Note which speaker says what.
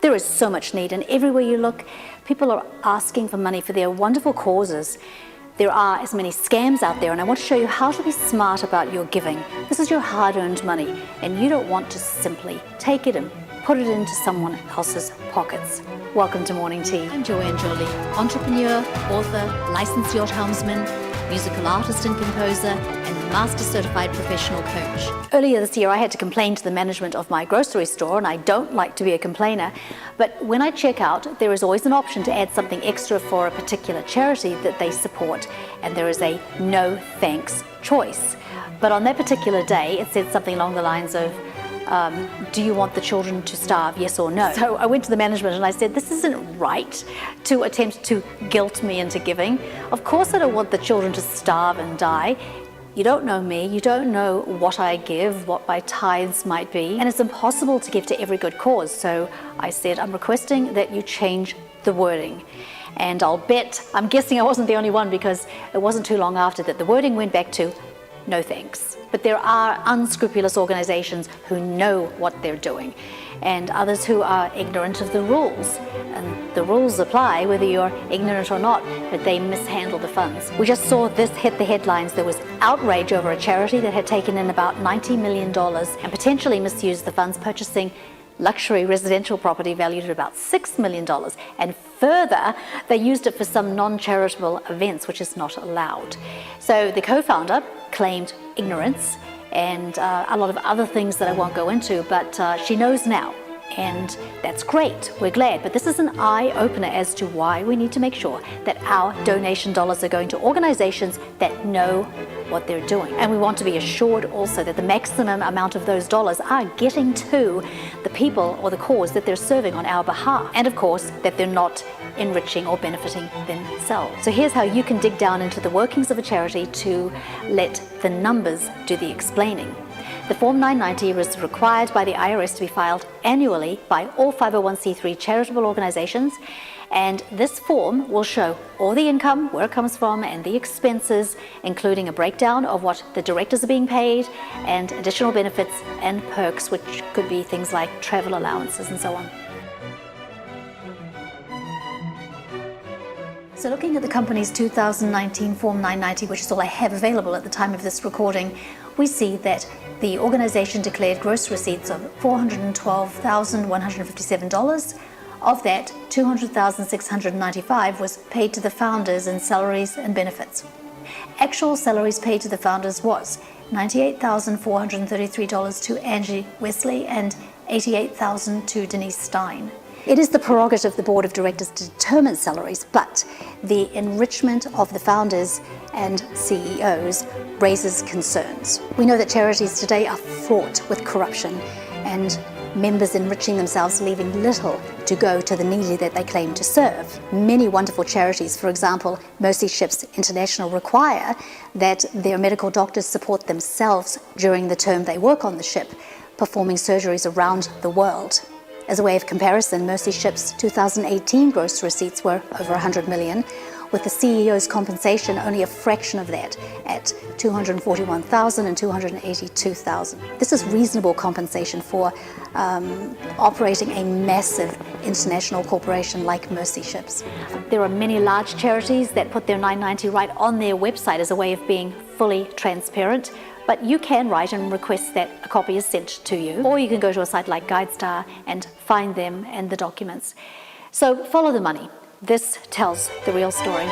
Speaker 1: There is so much need, and everywhere you look, people are asking for money for their wonderful causes. There are as many scams out there, and I want to show you how to be smart about your giving. This is your hard-earned money, and you don't want to simply take it and put it into someone else's pockets. Welcome to Morning Tea. I'm Joanne Jolee, entrepreneur, author, licensed yacht helmsman, musical artist and composer, and master certified professional coach. Earlier this year, I had to complain to the management of my grocery store, and I don't like to be a complainer, but when I check out, there is always an option to add something extra for a particular charity that they support, and there is a no thanks choice. But on that particular day, it said something along the lines of, do you want the children to starve, yes or no? So I went to the management and I said, this isn't right to attempt to guilt me into giving. Of course I don't want the children to starve and die. You don't know me, you don't know what I give, what my tithes might be, and it's impossible to give to every good cause. So I said, I'm requesting that you change the wording. And I'm guessing I wasn't the only one, because it wasn't too long after that the wording went back to no thanks. But there are unscrupulous organizations who know what they're doing, and others who are ignorant of the rules. And the rules apply whether you're ignorant or not, but they mishandle the funds. We just saw this hit the headlines. There was outrage over a charity that had taken in about $90 million and potentially misused the funds, purchasing luxury residential property valued at about $6 million. And further, they used it for some non-charitable events, which is not allowed. So the co-founder claimed ignorance and a lot of other things that I won't go into, but she knows now. And that's great, we're glad, but this is an eye-opener as to why we need to make sure that our donation dollars are going to organizations that know what they're doing. And we want to be assured also that the maximum amount of those dollars are getting to the people or the cause that they're serving on our behalf. And of course, that they're not enriching or benefiting themselves. So here's how you can dig down into the workings of a charity to let the numbers do the explaining. The Form 990 is required by the IRS to be filed annually by all 501c3 charitable organizations, and this form will show all the income, where it comes from, and the expenses, including a breakdown of what the directors are being paid and additional benefits and perks, which could be things like travel allowances and so on. So looking at the company's 2019 Form 990, which is all I have available at the time of this recording, we see that the organization declared gross receipts of $412,157. Of that, $200,695 was paid to the founders in salaries and benefits. Actual salaries paid to the founders was $98,433 to Angie Wesley and $88,000 to Denise Stein. It is the prerogative of the board of directors to determine salaries, but the enrichment of the founders and CEOs raises concerns. We know that charities today are fraught with corruption and members enriching themselves, leaving little to go to the needy that they claim to serve. Many wonderful charities, for example, Mercy Ships International, require that their medical doctors support themselves during the term they work on the ship, performing surgeries around the world. As a way of comparison, Mercy Ships' 2018 gross receipts were over $100 million, with the CEO's compensation only a fraction of that, at $241,000 and $282,000. This is reasonable compensation for operating a massive international corporation like Mercy Ships. There are many large charities that put their 990 right on their website as a way of being fully transparent. But you can write and request that a copy is sent to you, or you can go to a site like GuideStar and find them and the documents. So follow the money. This tells the real story.